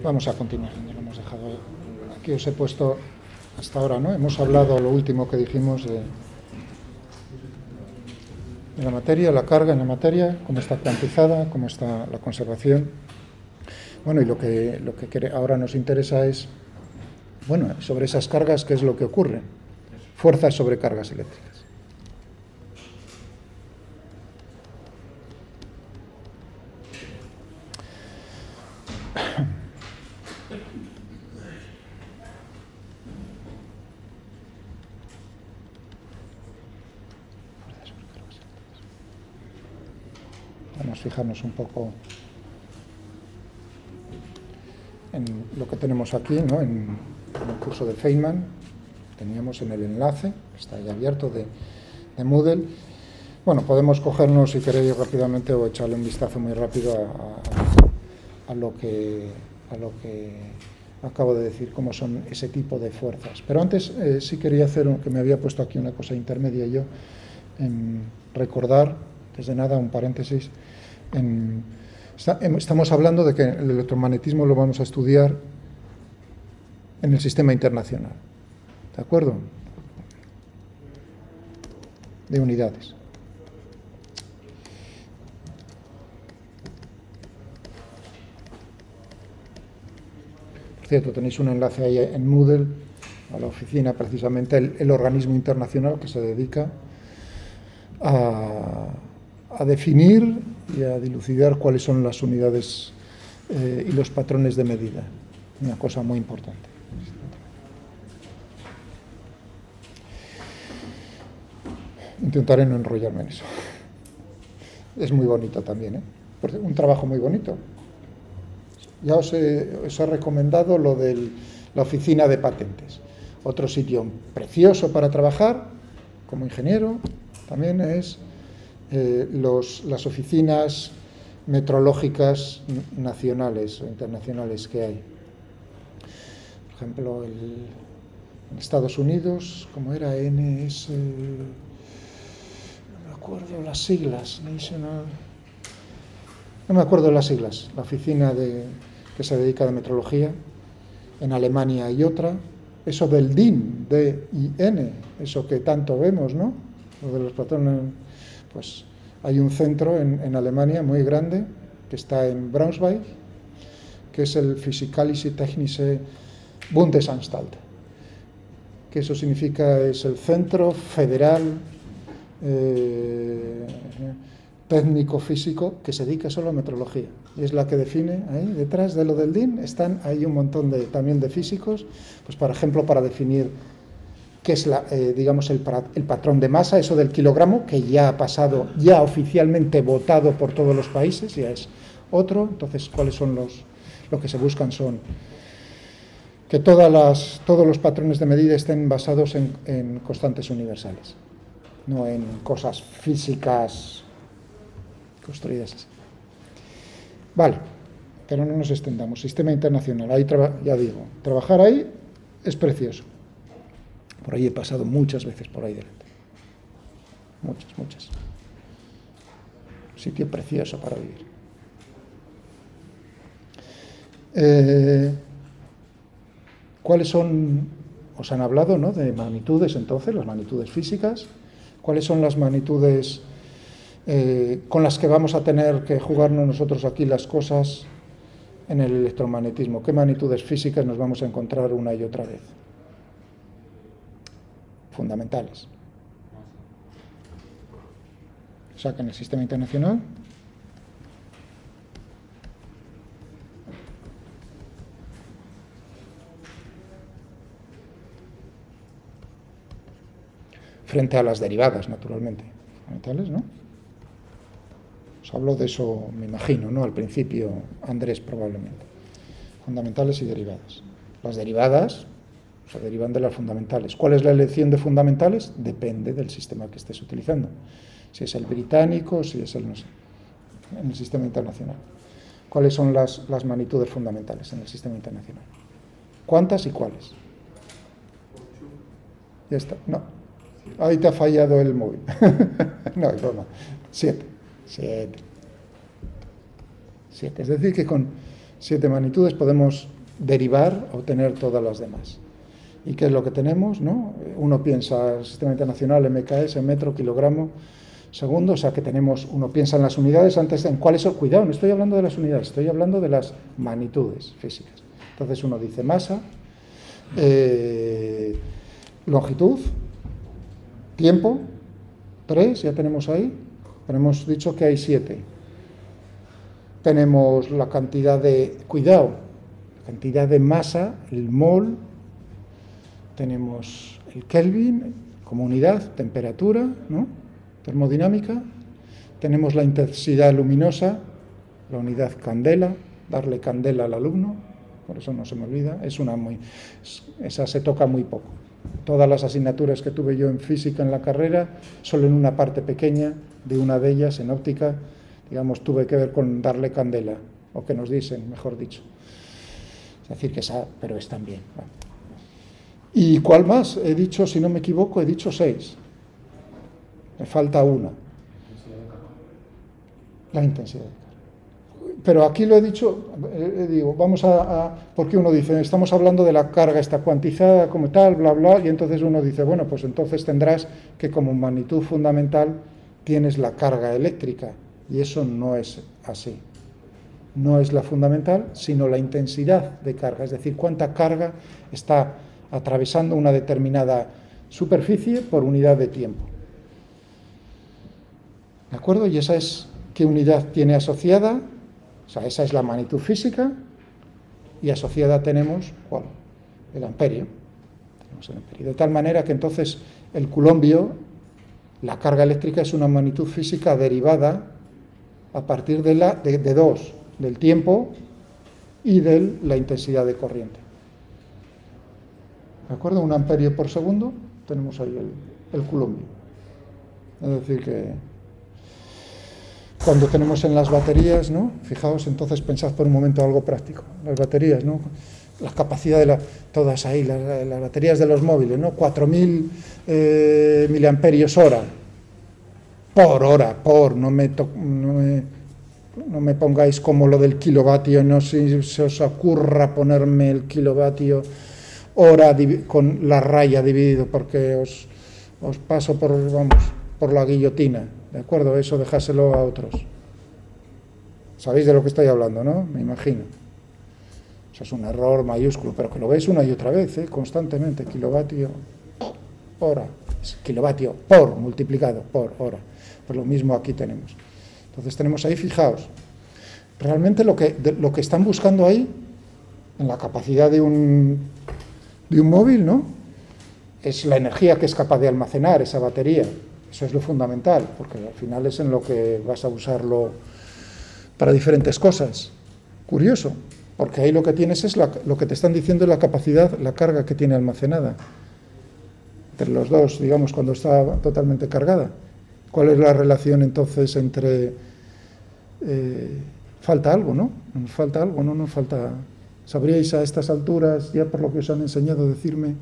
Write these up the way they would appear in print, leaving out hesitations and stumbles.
Vamos a continuar, donde lo hemos dejado. Aquí os he puesto hasta ahora, ¿no? Hemos hablado lo último que dijimos de la materia, la carga en la materia, cómo está cuantizada, cómo está la conservación. Bueno, y lo que ahora nos interesa es, bueno, sobre esas cargas, ¿qué es lo que ocurre? Fuerzas sobre cargas eléctricas. Vamos a fijarnos un poco en lo que tenemos aquí, ¿no? En el curso de Feynman, teníamos en el enlace, está ahí abierto, de Moodle. Bueno, podemos cogernos, si queréis, rápidamente o echarle un vistazo muy rápido a lo que acabo de decir, cómo son ese tipo de fuerzas. Pero antes sí quería hacer, que me había puesto aquí una cosa intermedia yo, en recordar, desde nada, un paréntesis. Estamos hablando de que el electromagnetismo lo vamos a estudiar en el sistema internacional, ¿de acuerdo? De unidades. Por cierto, tenéis un enlace ahí en Moodle a la oficina, precisamente el organismo internacional que se dedica a definir y a dilucidar cuáles son las unidades y los patrones de medida. Una cosa muy importante. Intentaré no enrollarme en eso. Es muy bonito también, ¿eh? Un trabajo muy bonito. Ya os he recomendado lo de la oficina de patentes. Otro sitio precioso para trabajar como ingeniero también es las oficinas metrológicas nacionales o internacionales que hay. Por ejemplo, en Estados Unidos, ¿cómo era? NS... no me acuerdo las siglas. National... No me acuerdo las siglas. La oficina que se dedica a metrología. En Alemania hay otra. Eso del DIN, D-I-N, eso que tanto vemos, ¿no? Lo de los patrones... Pues hay un centro en Alemania muy grande que está en Braunschweig, que es el Physikalische Technische Bundesanstalt, que eso significa es el Centro Federal Técnico-Físico que se dedica solo a metrología. Y es la que define, ahí detrás de lo del DIN, están ahí un montón también de físicos, pues por ejemplo para definir que es digamos el patrón de masa, eso del kilogramo, que ya ha pasado, ya oficialmente votado por todos los países, ya es otro. Entonces, ¿cuáles son lo que se buscan? Son que todos los patrones de medida estén basados en constantes universales, no en cosas físicas construidas así. Vale, pero no nos extendamos. Sistema internacional, ahí ya digo, trabajar ahí es precioso. Por ahí he pasado muchas veces por ahí delante. Muchas. Sitio precioso para vivir. ¿Cuáles son? Os han hablado, ¿no?, de magnitudes, entonces, las magnitudes físicas. ¿Cuáles son las magnitudes con las que vamos a tener que jugarnos nosotros aquí las cosas en el electromagnetismo? ¿Qué magnitudes físicas nos vamos a encontrar una y otra vez? Fundamentales. O sea que en el sistema internacional frente a las derivadas, naturalmente, fundamentales, ¿no? Os hablo de eso, me imagino, ¿no? Al principio, Andrés, probablemente. Fundamentales y derivadas. Las derivadas se derivan de las fundamentales. ¿Cuál es la elección de fundamentales? Depende del sistema que estés utilizando. Si es el británico, si es el, no sé, en el sistema internacional. ¿Cuáles son las magnitudes fundamentales en el sistema internacional? ¿Cuántas y cuáles? Ya está. No. Ahí te ha fallado el móvil. No, es broma. 7. Es decir, que con 7 magnitudes, podemos derivar, obtener todas las demás. ¿Y qué es lo que tenemos, no? Uno piensa, sistema internacional, MKS, metro, kilogramo, segundo, o sea que tenemos, uno piensa en las unidades antes de en cuáles son, cuidado, no estoy hablando de las unidades, estoy hablando de las magnitudes físicas. Entonces uno dice masa, longitud, tiempo, 3, ya tenemos ahí, pero hemos dicho que hay 7. Tenemos la cantidad de, cuidado, la cantidad de masa, el mol, tenemos el Kelvin como unidad, temperatura, ¿no? Termodinámica, tenemos la intensidad luminosa, la unidad candela, darle candela al alumno, por eso no se me olvida, esa se toca muy poco. Todas las asignaturas que tuve yo en física en la carrera, solo en una parte pequeña de una de ellas, en óptica, digamos, tuve que ver con darle candela, o que nos dicen, mejor dicho. Es decir, que esa, pero es también. Bueno. ¿Y cuál más? He dicho, si no me equivoco, he dicho 6. Me falta una. La intensidad de carga. Pero aquí lo he dicho, digo, vamos porque uno dice, estamos hablando de la carga, está cuantizada como tal, bla, bla, y entonces uno dice, bueno, pues entonces tendrás que como magnitud fundamental tienes la carga eléctrica, y eso no es así. No es la fundamental, sino la intensidad de carga, es decir, cuánta carga está atravesando una determinada superficie por unidad de tiempo. ¿De acuerdo? Y esa es qué unidad tiene asociada, o sea, esa es la magnitud física, y asociada tenemos, ¿cuál? El amperio. Tenemos el amperio. De tal manera que entonces el coulombio, la carga eléctrica es una magnitud física derivada a partir de dos, del tiempo y de la intensidad de corriente. ¿De acuerdo? 1 amperio por segundo, tenemos ahí el coulombio. Es decir que cuando tenemos en las baterías, ¿no? Fijaos, entonces pensad por un momento algo práctico. Las baterías, ¿no? La capacidad de todas ahí, las baterías de los móviles, ¿no? 4.000 miliamperios hora. No me pongáis como lo del kilovatio, no sé si se os ocurra ponerme el kilovatio hora con la raya dividido, porque os paso por la guillotina, ¿de acuerdo? Eso dejáselo a otros. Sabéis de lo que estoy hablando, ¿no? Me imagino. Eso es un error mayúsculo, pero que lo veis una y otra vez, constantemente, kilovatio hora, kilovatio por multiplicado por hora. Pues lo mismo aquí tenemos. Entonces tenemos ahí, fijaos, realmente lo que están buscando ahí, en la capacidad de un móvil, ¿no? Es la energía que es capaz de almacenar esa batería. Eso es lo fundamental, porque al final es en lo que vas a usarlo para diferentes cosas. Curioso, porque ahí lo que tienes es lo que te están diciendo es la capacidad, la carga que tiene almacenada. Entre los dos, digamos, cuando está totalmente cargada. ¿Cuál es la relación entonces entre... falta algo, ¿no? Nos falta algo, no nos falta... ¿Sabríais a estas alturas, ya por lo que os han enseñado, decirme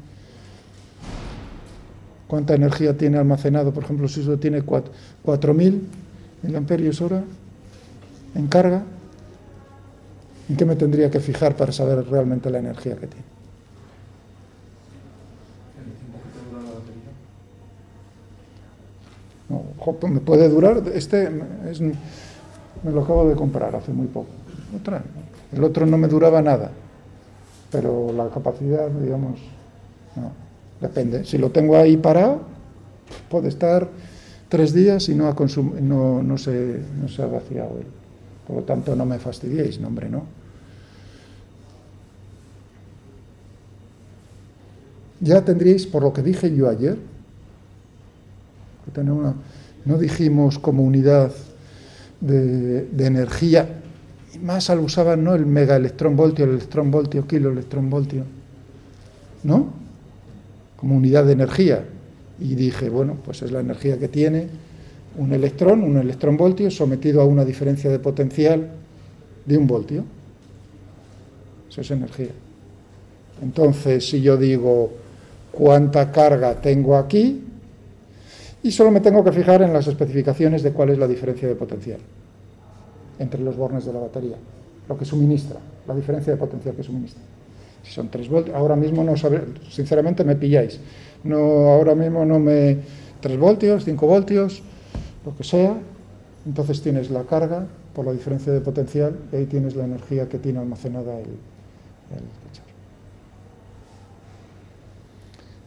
cuánta energía tiene almacenado? Por ejemplo, si eso tiene 4.000 miliamperios hora en carga, ¿en qué me tendría que fijar para saber realmente la energía que tiene? No, me puede durar, me lo acabo de comprar hace muy poco. El otro no me duraba nada, pero la capacidad, digamos, no, depende. Si lo tengo ahí parado, puede estar 3 días y no se ha vaciado él. Por lo tanto, no me fastidiéis, no, hombre, no. Ya tendríais, por lo que dije yo ayer, que no dijimos como unidad de energía, más al usaban, ¿no?, el megaelectronvoltio, el electronvoltio, kiloelectronvoltio, ¿no?, como unidad de energía. Y dije, bueno, pues es la energía que tiene un electronvoltio sometido a una diferencia de potencial de 1 voltio. Eso es energía. Entonces, si yo digo cuánta carga tengo aquí, y solo me tengo que fijar en las especificaciones de cuál es la diferencia de potencial entre los bornes de la batería, lo que suministra. la diferencia de potencial que suministra. Si son 3 voltios, ahora mismo no sabré, sinceramente me pilláis. No, ahora mismo no me... 3 voltios, 5 voltios, lo que sea. Entonces tienes la carga por la diferencia de potencial y ahí tienes la energía que tiene almacenada el cacharro.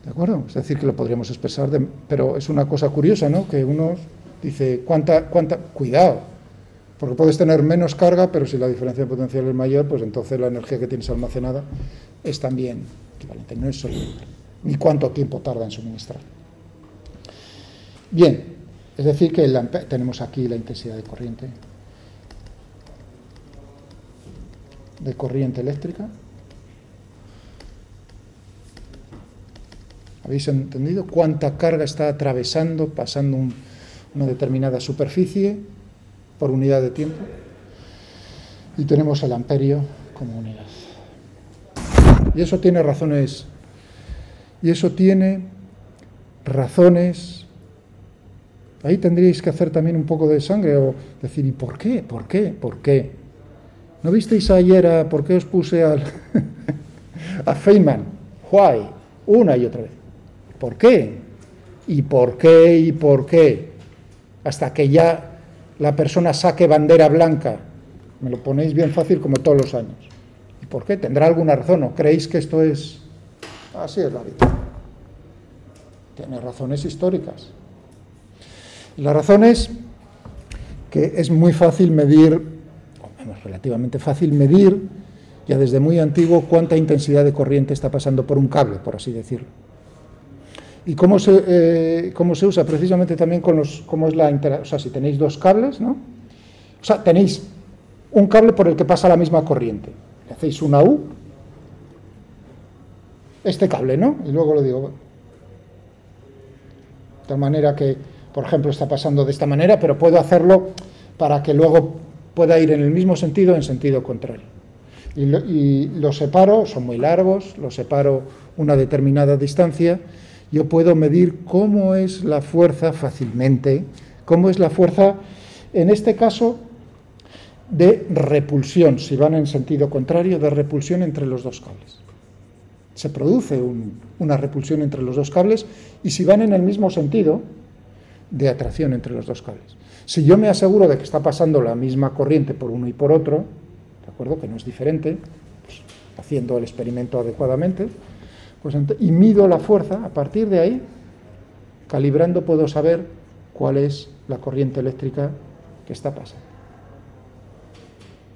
¿De acuerdo? Es decir, que lo podríamos expresar, pero es una cosa curiosa, ¿no? Que uno dice, cuidado, porque puedes tener menos carga, pero si la diferencia de potencial es mayor, pues entonces la energía que tienes almacenada es también equivalente, no es solo ni cuánto tiempo tarda en suministrar. Bien, es decir, que tenemos aquí la intensidad de corriente eléctrica. ¿Habéis entendido cuánta carga está atravesando, pasando una determinada superficie por unidad de tiempo? Y tenemos el amperio como unidad. Y eso tiene razones. Ahí tendríais que hacer también un poco de sangre o decir, ¿y por qué? ¿Por qué? ¿Por qué? ¿No visteis ayer por qué os puse a Feynman? Why? Una y otra vez. ¿Por qué? ¿Y por qué? ¿Y por qué? Hasta que ya la persona saque bandera blanca. Me lo ponéis bien fácil como todos los años. ¿Y por qué? ¿Tendrá alguna razón? ¿O creéis que esto es...? Así es la vida. Tiene razones históricas. La razón es que es muy fácil medir, o menos relativamente fácil medir, ya desde muy antiguo, cuánta intensidad de corriente está pasando por un cable, por así decirlo. ¿Y cómo se usa? Precisamente también con cómo es la interacción. O sea, si tenéis dos cables, ¿no? O sea, tenéis un cable por el que pasa la misma corriente. Le hacéis una U, este cable, ¿no? Y luego lo digo. De tal manera que, por ejemplo, está pasando de esta manera, pero puedo hacerlo para que luego pueda ir en el mismo sentido, en sentido contrario. Y los separo, son muy largos, los separo una determinada distancia. Yo puedo medir cómo es la fuerza fácilmente, cómo es la fuerza, en este caso, de repulsión, si van en sentido contrario, de repulsión entre los dos cables. Se produce una repulsión entre los dos cables y si van en el mismo sentido, de atracción entre los dos cables. Si yo me aseguro de que está pasando la misma corriente por uno y por otro, ¿de acuerdo? Que no es diferente, pues, haciendo el experimento adecuadamente, pues, y mido la fuerza, a partir de ahí, calibrando puedo saber cuál es la corriente eléctrica que está pasando.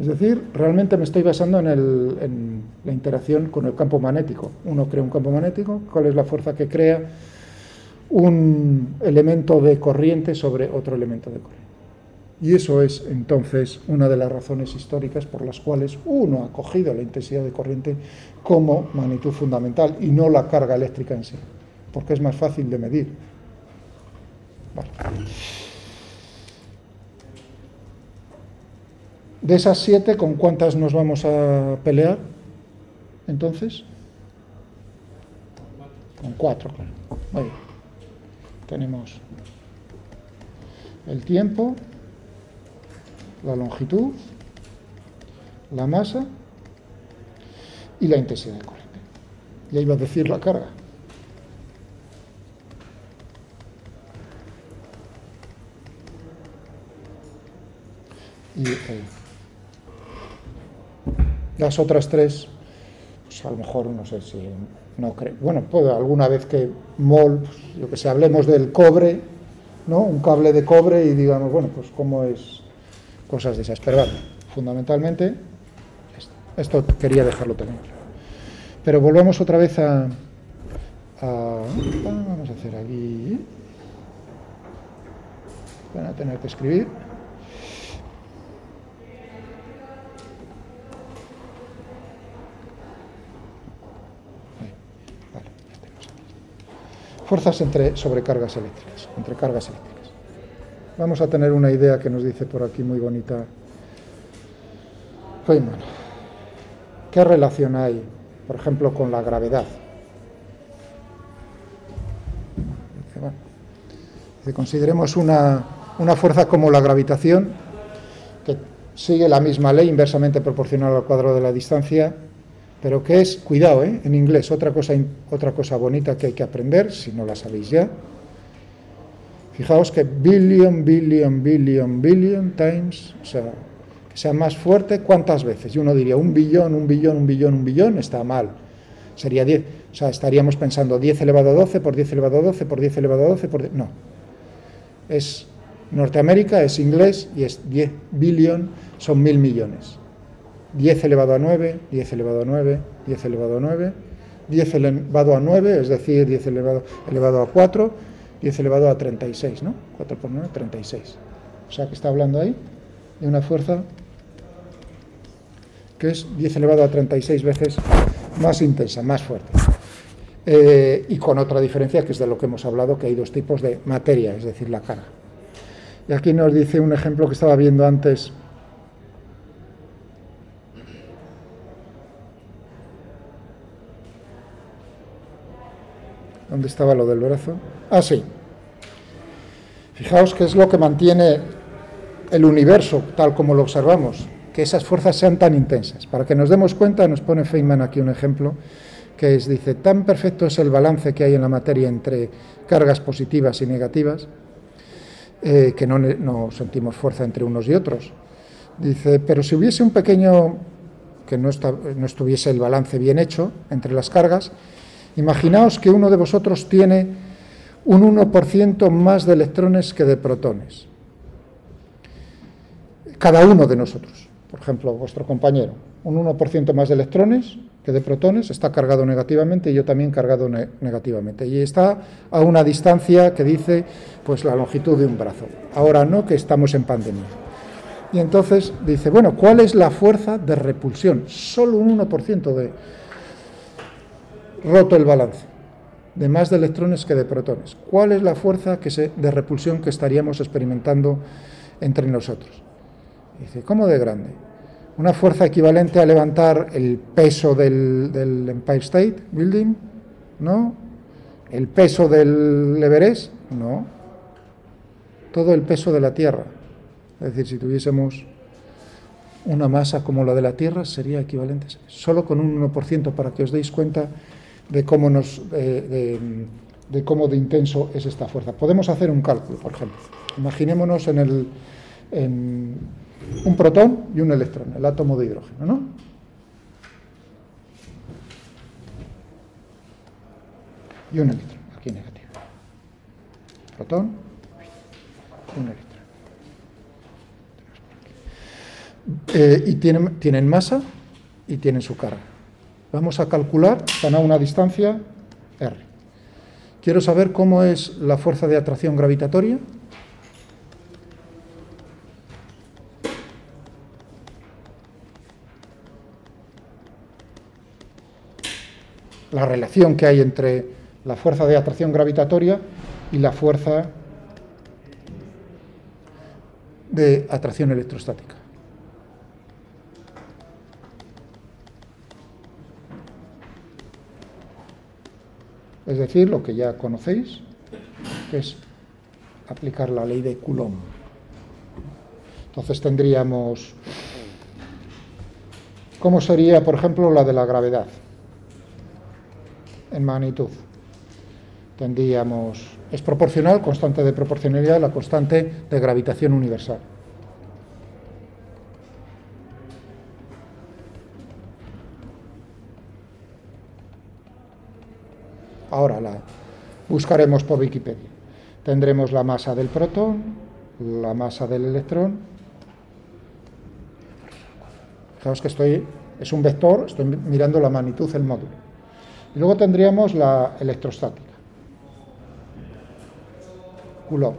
Es decir, realmente me estoy basando en la interacción con el campo magnético. Uno crea un campo magnético, cuál es la fuerza que crea un elemento de corriente sobre otro elemento de corriente. Y eso es, entonces, una de las razones históricas por las cuales uno ha cogido la intensidad de corriente como magnitud fundamental y no la carga eléctrica en sí, porque es más fácil de medir. Vale. De esas 7, ¿con cuántas nos vamos a pelear? Entonces, con 4, claro. Muy bien. Tenemos el tiempo, la longitud, la masa y la intensidad de corriente. Ya iba a decir la carga. Y las otras 3, pues a lo mejor no sé si no creo. Bueno, puedo alguna vez que mol, pues, yo que sé, hablemos del cobre, ¿no? Un cable de cobre y digamos, bueno, pues cómo es, cosas de esas. Pero vale, fundamentalmente, esto quería dejarlo también. Pero volvemos otra vez vamos a hacer aquí. Van a tener que escribir. Fuerzas sobre cargas eléctricas, entre cargas eléctricas. Vamos a tener una idea que nos dice por aquí muy bonita Feynman. ¿Qué relación hay, por ejemplo, con la gravedad? Dice, consideremos una fuerza como la gravitación, que sigue la misma ley, inversamente proporcional al cuadrado de la distancia, pero que es, cuidado, en inglés, otra cosa bonita que hay que aprender, si no la sabéis ya. Fijaos que billion times, o sea, que sea más fuerte, ¿cuántas veces? Y uno diría, un billón, está mal. Sería 10, o sea, estaríamos pensando 10 elevado a 12 por 10 elevado a 12 por 10 elevado a 12 por 10, no. Es Norteamérica, es inglés y es 10 billion, son 1000 millones. 10 elevado a 9, 10 elevado a 9, 10 elevado a 9, 10 elevado a 9, es decir, 10 elevado a 4, 10 elevado a 36, ¿no? 4 por 9, 36. O sea, que está hablando ahí de una fuerza que es 10 elevado a 36 veces más intensa, más fuerte. Y con otra diferencia, que es de lo que hemos hablado, que hay dos tipos de materia, es decir, la carga. Y aquí nos dice un ejemplo que estaba viendo antes. ¿Dónde estaba lo del brazo? Ah, sí. Fijaos qué es lo que mantiene el universo tal como lo observamos, que esas fuerzas sean tan intensas. Para que nos demos cuenta, nos pone Feynman aquí un ejemplo, que es, dice, tan perfecto es el balance que hay en la materia entre cargas positivas y negativas, que no sentimos fuerza entre unos y otros. Dice, pero si hubiese un pequeño, que no estuviese el balance bien hecho entre las cargas, imaginaos que uno de vosotros tiene un 1% más de electrones que de protones. Cada uno de nosotros, por ejemplo, vuestro compañero, un 1% más de electrones que de protones, está cargado negativamente y yo también cargado negativamente. Y está a una distancia que dice, pues, la longitud de un brazo. Ahora no, que estamos en pandemia. Y entonces dice, bueno, ¿cuál es la fuerza de repulsión? Solo un 1% de roto el balance, de más de electrones que de protones. ¿Cuál es la fuerza de repulsión que estaríamos experimentando entre nosotros? Dice, ¿cómo de grande? ¿Una fuerza equivalente a levantar el peso del Empire State Building? ¿No? ¿El peso del Everest? No. Todo el peso de la Tierra. Es decir, si tuviésemos una masa como la de la Tierra, sería equivalente. Solo con un 1%, para que os deis cuenta de cómo de cómo de intenso es esta fuerza. Podemos hacer un cálculo, por ejemplo. Imaginémonos en un protón y un electrón, el átomo de hidrógeno, ¿no? Y un electrón, aquí negativo. Protón y un electrón. Y tienen masa y tienen su carga. Vamos a calcular, están a una distancia R. Quiero saber cómo es la fuerza de atracción gravitatoria. La relación que hay entre la fuerza de atracción gravitatoria y la fuerza de atracción electrostática. Es decir, lo que ya conocéis, que es aplicar la ley de Coulomb. Entonces tendríamos, ¿cómo sería, por ejemplo, la de la gravedad? En magnitud. Tendríamos, es proporcional, constante de proporcionalidad, la constante de gravitación universal. Ahora la buscaremos por Wikipedia. Tendremos la masa del protón, la masa del electrón. Fijaos que es un vector, estoy mirando la magnitud del módulo. Y luego tendríamos la electrostática. Coulomb.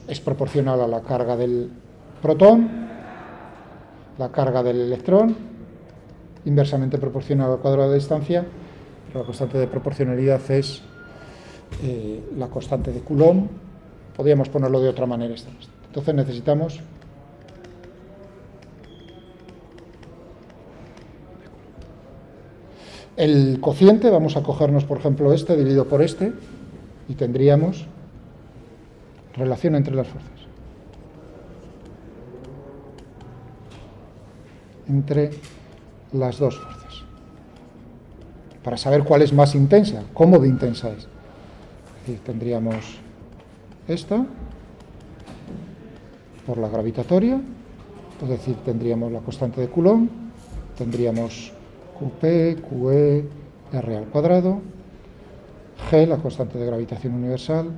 Es proporcional a la carga del protón, la carga del electrón, inversamente proporcional al cuadrado de distancia. La constante de proporcionalidad es la constante de Coulomb. Podríamos ponerlo de otra manera. Entonces necesitamos el cociente. Vamos a cogernos, por ejemplo, este dividido por este y tendríamos relación entre las fuerzas. entre las dos fuerzas. Para saber cuál es más intensa, cómo de intensa es. Es decir, tendríamos esta por la gravitatoria, es decir, tendríamos la constante de Coulomb, tendríamos QP, QE, R al cuadrado, G, la constante de gravitación universal,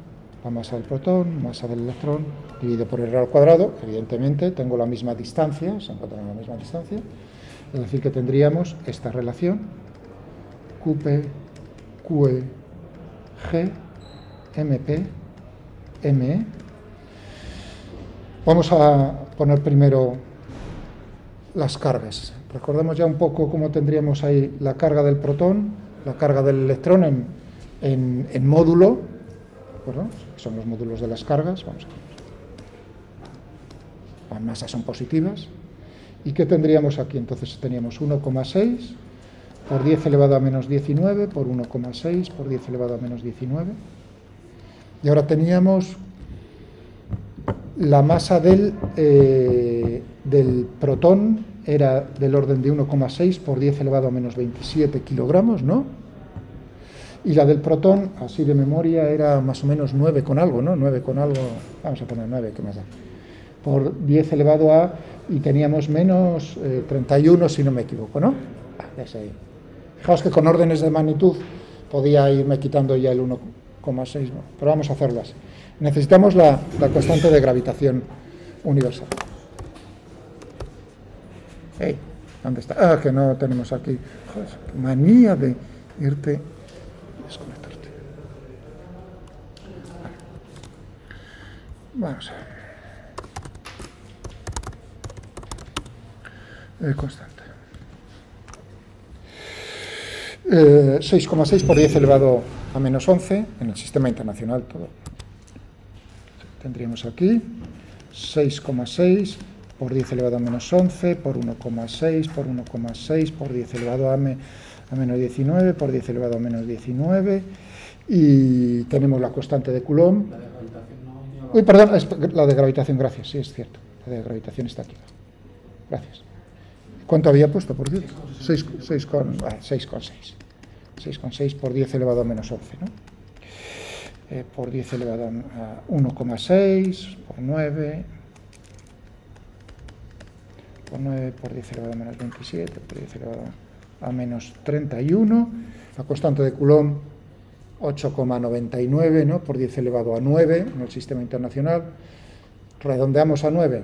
la masa del protón, masa del electrón, dividido por R al cuadrado. Evidentemente tengo la misma distancia, se encuentran en la misma distancia, es decir, que tendríamos esta relación, QP, QE, G, MP, ME. Vamos a poner primero las cargas. Recordemos ya un poco cómo tendríamos ahí la carga del protón, la carga del electrón en módulo, ¿verdad? Son los módulos de las cargas. Vamos a ver. Las masas son positivas. ¿Y qué tendríamos aquí? Entonces teníamos 1,6 por 10 elevado a menos 19 por 1,6 por 10 elevado a menos 19. Y ahora teníamos la masa del protón era del orden de 1,6 por 10 elevado a menos 27 kilogramos, ¿no? Y la del protón, así de memoria, era más o menos 9 con algo, ¿no? 9 con algo, vamos a poner 9, ¿qué más da? Por 10 elevado a, y teníamos menos 31, si no me equivoco, ¿no? Fijaos que con órdenes de magnitud podía irme quitando ya el 1,6, ¿no? Pero vamos a hacerlo así. Necesitamos la constante de gravitación universal. Hey, ¿dónde está? Ah, que no tenemos aquí. Joder, qué manía de irte y desconectarte. Vamos a ver. Constante. 6,6 por 10 elevado a menos 11 en el sistema internacional todo. Tendríamos aquí 6,6 por 10 elevado a menos 11 por 1,6 por 1,6 por 10 elevado a menos 19 por 10 elevado a menos 19 y tenemos la constante de Coulomb. La de gravitación no. Uy, perdón, es la de gravitación, gracias, sí, es cierto. La de gravitación está aquí. Gracias. ¿Cuánto había puesto, por cierto? 6,6 por 10 elevado a menos 11, ¿no? Por 10 elevado a 1,6, por 9, por 10 elevado a menos 27, por 10 elevado a menos 31, la constante de Coulomb 8,99, ¿no? Por 10 elevado a 9 en el sistema internacional, redondeamos a 9.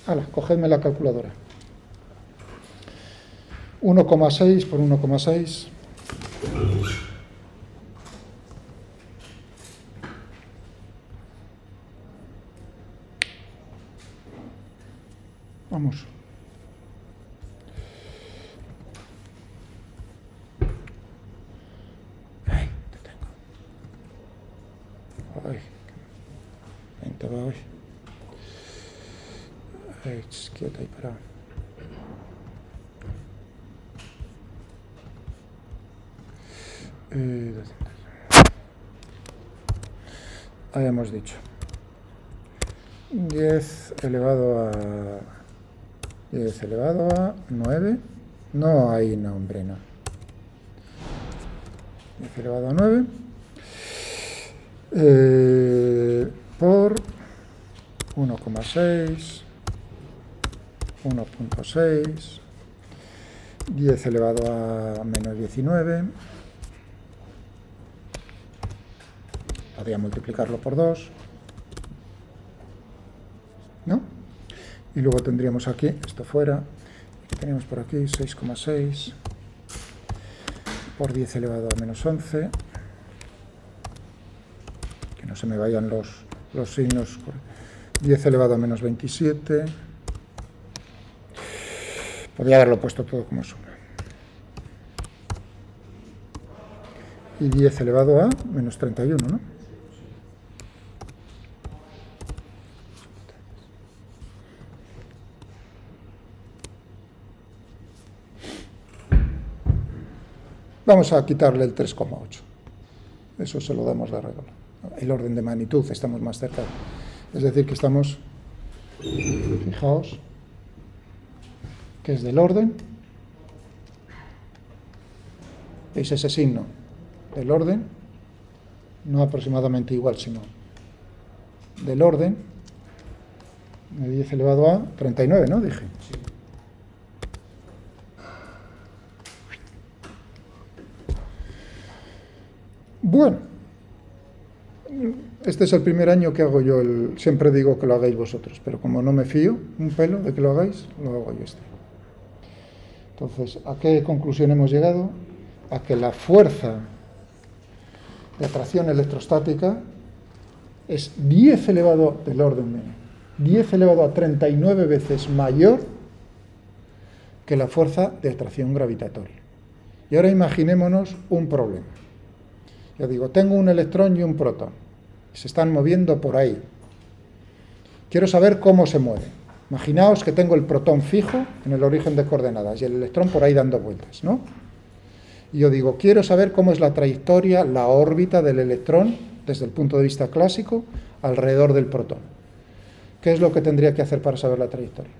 Hala, cogedme la calculadora. 1,6 por 1,6. Vamos. Ay, te tengo. Ay, ¿qué va hoy? Quieta ahí, parado. Habíamos dicho 10 elevado a 9. No hay nombre, no. 10 elevado a 9 por 1,6, 1,6, 10 elevado a menos 19. Podría multiplicarlo por 2, ¿no? Y luego tendríamos aquí, esto fuera, y tenemos por aquí 6,6 por 10 elevado a menos 11, que no se me vayan los signos, 10 elevado a menos 27, podría haberlo puesto todo como suma, y 10 elevado a menos 31, ¿no? Vamos a quitarle el 3,8. Eso se lo damos de regalo. El orden de magnitud, estamos más cerca. Es decir, que estamos, fijaos, que es del orden. ¿Veis ese signo? Del orden, no aproximadamente igual, sino del orden de 10 elevado a 39, ¿no? Dije. Sí. Bueno, este es el primer año que hago yo, siempre digo que lo hagáis vosotros, pero como no me fío un pelo de que lo hagáis, lo hago yo este. Entonces, ¿a qué conclusión hemos llegado? A que la fuerza de atracción electrostática es 10 elevado del orden de 10 elevado a 39 veces mayor que la fuerza de atracción gravitatoria. Y ahora imaginémonos un problema. Ya digo, tengo un electrón y un protón. Se están moviendo por ahí. Quiero saber cómo se mueve. Imaginaos que tengo el protón fijo en el origen de coordenadas y el electrón por ahí dando vueltas, ¿no? Y yo digo, quiero saber cómo es la trayectoria, la órbita del electrón, desde el punto de vista clásico, alrededor del protón. ¿Qué es lo que tendría que hacer para saber la trayectoria?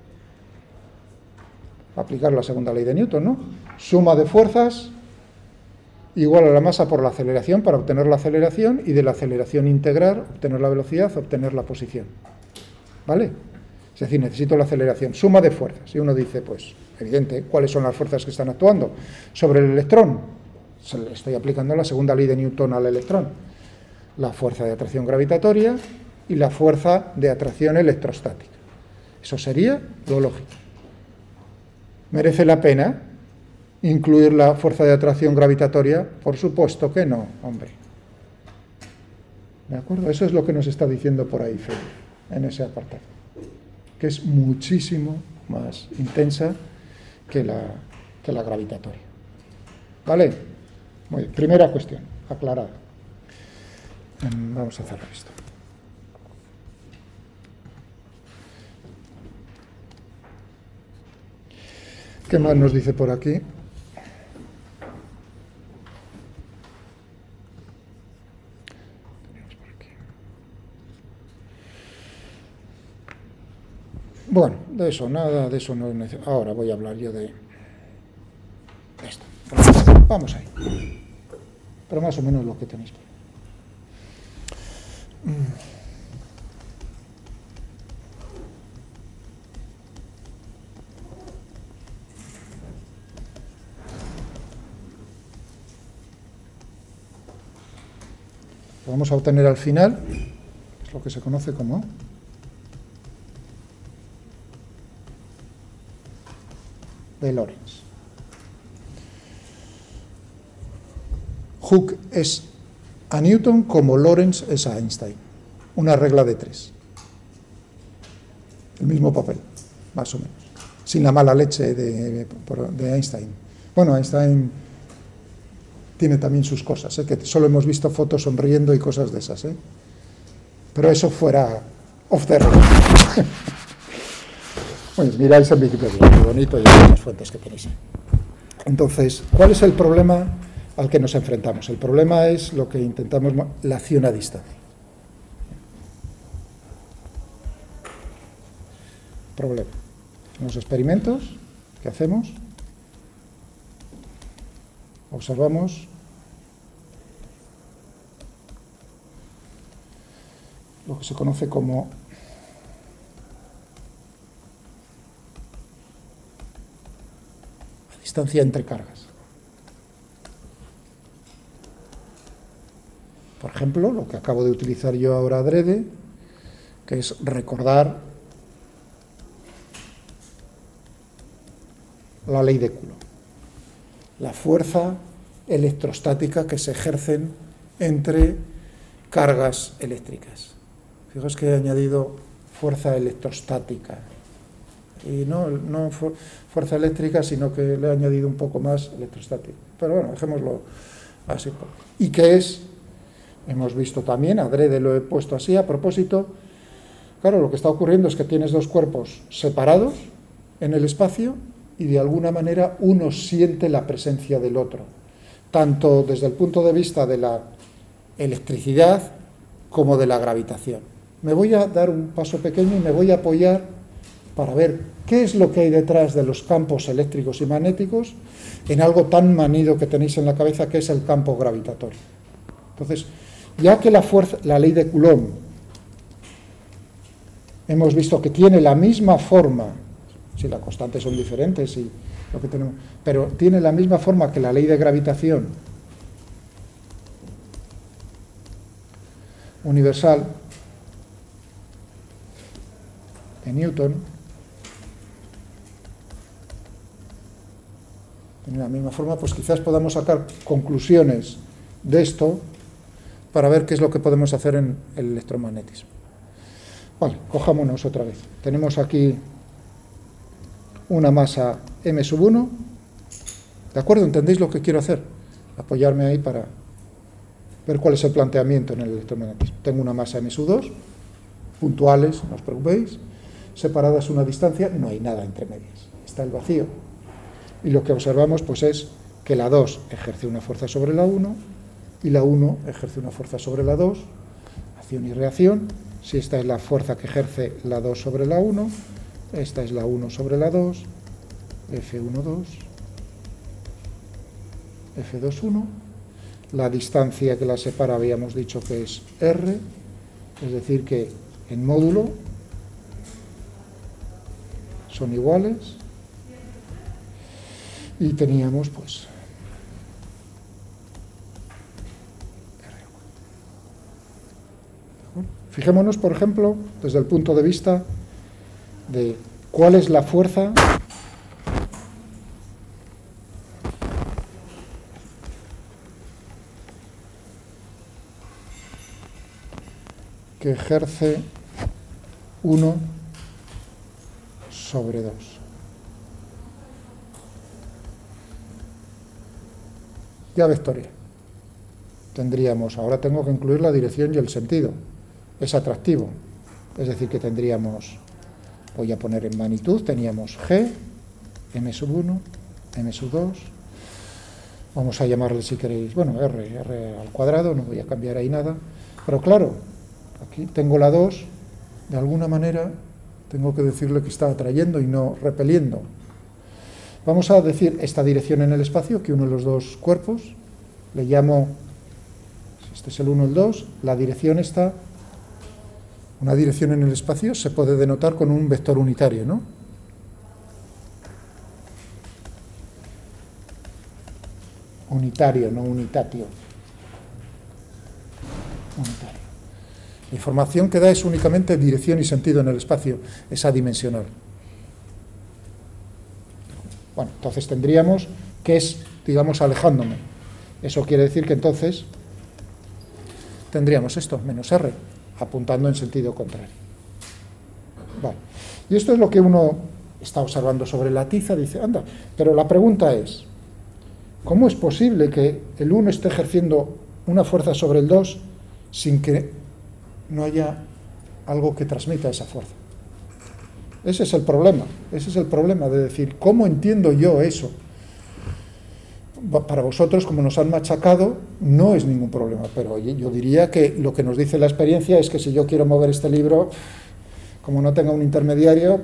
Aplicar la segunda ley de Newton, ¿no? Suma de fuerzas igual a la masa por la aceleración para obtener la aceleración y de la aceleración integrar, obtener la velocidad, obtener la posición. ¿Vale? Es decir, necesito la aceleración, suma de fuerzas. Y uno dice, pues, evidente, ¿cuáles son las fuerzas que están actuando sobre el electrón? Se le estoy aplicando la segunda ley de Newton al electrón. La fuerza de atracción gravitatoria y la fuerza de atracción electrostática. Eso sería lo lógico. ¿Merece la pena incluir la fuerza de atracción gravitatoria? Por supuesto que no, hombre. ¿De acuerdo? Eso es lo que nos está diciendo por ahí Fede, en ese apartado, que es muchísimo más intensa que la gravitatoria. ¿Vale? Muy bien. Primera cuestión, aclarada. Vamos a cerrar esto. ¿Qué más nos dice por aquí? Bueno, de eso, nada de eso no es necesario. Ahora voy a hablar yo de esto. Vamos ahí. Pero más o menos lo que tenéis. Lo vamos a obtener al final, es lo que se conoce como de Lorentz. Hooke es a Newton como Lorentz es a Einstein. Una regla de 3. El mismo papel, más o menos. Sin la mala leche de Einstein. Bueno, Einstein tiene también sus cosas, que solo hemos visto fotos sonriendo y cosas de esas. Pero eso fuera off the record. Bueno, miráis en Wikipedia, muy bonito, y hay las fuentes que tenéis. Entonces, ¿cuál es el problema al que nos enfrentamos? El problema es lo que intentamos, la acción a distancia. Problema. En los experimentos que hacemos, observamos lo que se conoce como distancia entre cargas. Por ejemplo, lo que acabo de utilizar yo ahora adrede, que es recordar la ley de Coulomb, la fuerza electrostática que se ejercen entre cargas eléctricas. Fijaos que he añadido fuerza electrostática, y no fuerza eléctrica, sino que le he añadido un poco más electrostática. Pero bueno, dejémoslo así. ¿Y qué es? Hemos visto también, adrede lo he puesto así a propósito. Claro, lo que está ocurriendo es que tienes dos cuerpos separados en el espacio y de alguna manera uno siente la presencia del otro. tanto desde el punto de vista de la electricidad como de la gravitación. Me voy a dar un paso pequeño y me voy a apoyar para ver qué es lo que hay detrás de los campos eléctricos y magnéticos en algo tan manido que tenéis en la cabeza, que es el campo gravitatorio. Entonces, ya que la ley de Coulomb, hemos visto que tiene la misma forma, si las constantes son diferentes y lo que tenemos, pero tiene la misma forma que la ley de gravitación universal de Newton, tiene la misma forma, pues quizás podamos sacar conclusiones de esto para ver qué es lo que podemos hacer en el electromagnetismo. Vale, cojámonos otra vez. Tenemos aquí una masa m⁻₁, ¿de acuerdo? ¿Entendéis lo que quiero hacer? Apoyarme ahí para ver cuál es el planteamiento en el electromagnetismo. Tengo una masa m⁻², puntuales, no os preocupéis, separadas una distancia, no hay nada entre medias, está el vacío. Y lo que observamos pues es que la 2 ejerce una fuerza sobre la 1 y la 1 ejerce una fuerza sobre la 2, acción y reacción. Si esta es la fuerza que ejerce la 2 sobre la 1, esta es la 1 sobre la 2, F1,2, F2,1. La distancia que la separa habíamos dicho que es R, es decir que en módulo son iguales. Y teníamos pues R. Fijémonos, por ejemplo, desde el punto de vista de cuál es la fuerza que ejerce 1 sobre 2. Ya vectorial. Tendríamos, ahora tengo que incluir la dirección y el sentido. Es atractivo. Es decir, que tendríamos, voy a poner en magnitud, teníamos G, m⁻₁, m⁻², vamos a llamarle si queréis, bueno, r al cuadrado, no voy a cambiar ahí nada. Pero claro, aquí tengo la 2, de alguna manera tengo que decirle que está atrayendo y no repeliendo. Vamos a decir esta dirección en el espacio, que une los dos cuerpos, le llamo, este es el 1, el 2, la dirección está, una dirección en el espacio se puede denotar con un vector unitario, ¿no? Unitario, no unitatio. Unitario. La información que da es únicamente dirección y sentido en el espacio, es adimensional. Bueno, entonces tendríamos que es, digamos, alejándome. Eso quiere decir que entonces tendríamos esto, menos R, apuntando en sentido contrario. Vale. Y esto es lo que uno está observando sobre la tiza, dice, anda, pero la pregunta es, ¿cómo es posible que el 1 esté ejerciendo una fuerza sobre el 2 sin que no haya algo que transmita esa fuerza? Ese es el problema de decir, ¿cómo entiendo yo eso? Para vosotros, como nos han machacado, no es ningún problema, pero yo diría que lo que nos dice la experiencia es que si yo quiero mover este libro, como no tenga un intermediario,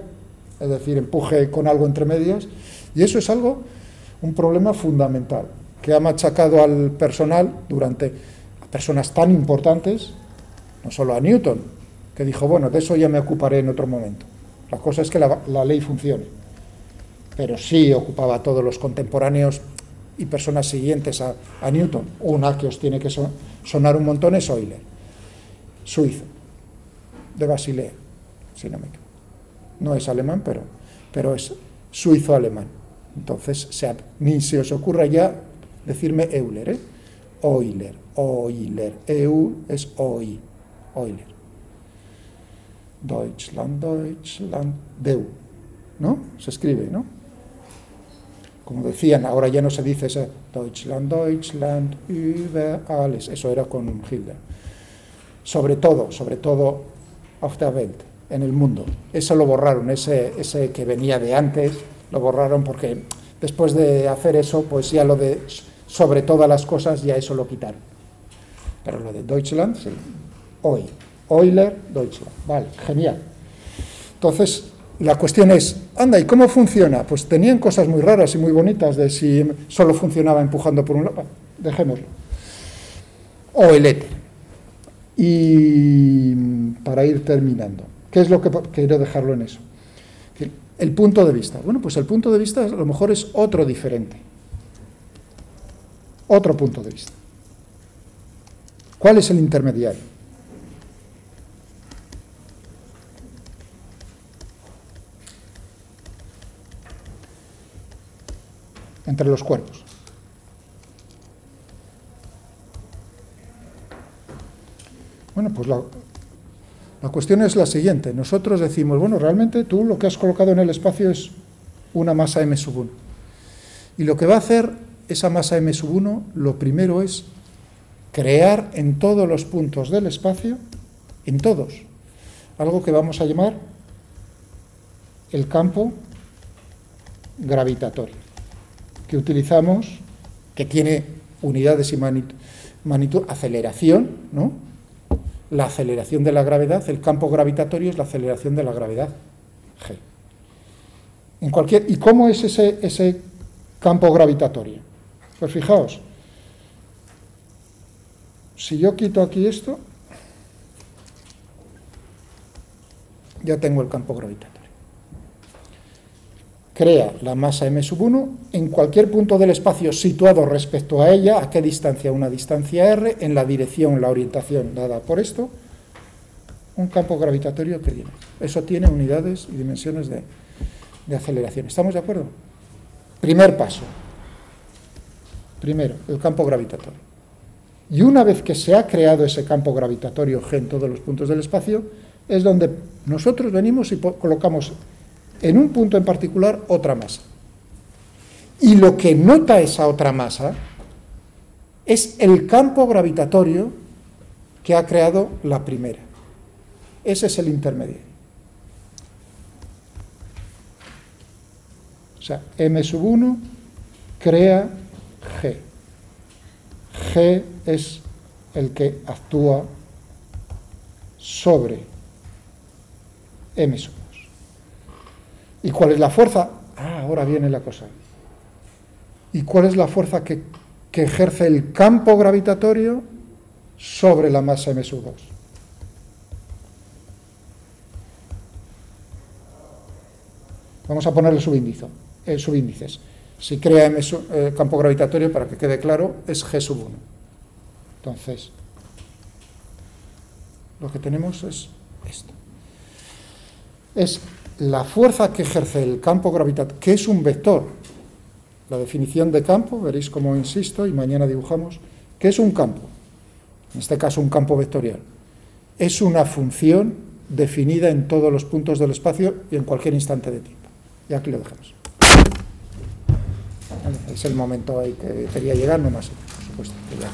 es decir, empuje con algo entre medias, y eso es un problema fundamental, que ha machacado al personal a personas tan importantes, no solo a Newton, que dijo, bueno, de eso ya me ocuparé en otro momento. La cosa es que la ley funcione, pero sí ocupaba a todos los contemporáneos y personas siguientes a Newton. Una que os tiene que sonar un montón es Euler, suizo, de Basilea, si no me equivoco. No es alemán, pero es suizo-alemán. Entonces, ni se os ocurra ya decirme Euler, ¿eh? Euler, EU es OI, Euler. Deutschland, Deu, ¿no? Se escribe, ¿no? Como decían, ahora ya no se dice ese Deutschland, über alles, eso era con Hitler. Sobre todo, auf der Welt, en el mundo. Eso lo borraron, ese que venía de antes, lo borraron porque después de hacer eso, pues ya lo de sobre todas las cosas, ya eso lo quitaron. Pero lo de Deutschland, sí. Hoy. Euler, Deutschland. Vale, genial. Entonces, la cuestión es, anda, ¿y cómo funciona? Pues tenían cosas muy raras y muy bonitas de si solo funcionaba empujando por un lado. Dejémoslo. O el éter. Y para ir terminando, ¿qué es lo que quiero dejarlo en eso? El punto de vista. Bueno, pues el punto de vista a lo mejor es otro diferente. Otro punto de vista. ¿Cuál es el intermediario? Entre los cuerpos. Bueno, pues la cuestión es la siguiente. Nosotros decimos, bueno, realmente tú lo que has colocado en el espacio es una masa m sub 1. Y lo que va a hacer esa masa m sub 1, lo primero es crear en todos los puntos del espacio, en todos, algo que vamos a llamar el campo gravitatorio, que utilizamos, que tiene unidades y magnitud, aceleración, ¿no? La aceleración de la gravedad, el campo gravitatorio es la aceleración de la gravedad, g. ¿Y cómo es ese campo gravitatorio? Pues fijaos, si yo quito aquí esto, ya tengo el campo gravitatorio. Crea la masa m sub 1 en cualquier punto del espacio situado respecto a ella. ¿A qué distancia? Una distancia r, en la dirección, la orientación dada por esto, un campo gravitatorio que tiene. Eso tiene unidades y dimensiones de aceleración. ¿Estamos de acuerdo? Primer paso. Primero, el campo gravitatorio. Y una vez que se ha creado ese campo gravitatorio G en todos los puntos del espacio, es donde nosotros venimos y colocamos en un punto en particular otra masa. Y lo que nota esa otra masa es el campo gravitatorio que ha creado la primera. Ese es el intermediario. O sea, m sub 1 crea G. G es el que actúa sobre m sub 2. ¿Y cuál es la fuerza? Ahora viene la cosa. ¿Y cuál es la fuerza que ejerce el campo gravitatorio sobre la masa m sub 2? Vamos a ponerle subíndices. Si crea campo gravitatorio, para que quede claro, es G sub 1. Entonces, lo que tenemos es esto. Es la fuerza que ejerce el campo gravitatorio, que es un vector. La definición de campo, veréis cómo insisto, y mañana dibujamos, que es un campo, en este caso un campo vectorial. Es una función definida en todos los puntos del espacio y en cualquier instante de tiempo. Y aquí lo dejamos. Vale, es el momento ahí que quería llegar, no más, por supuesto. Que ya.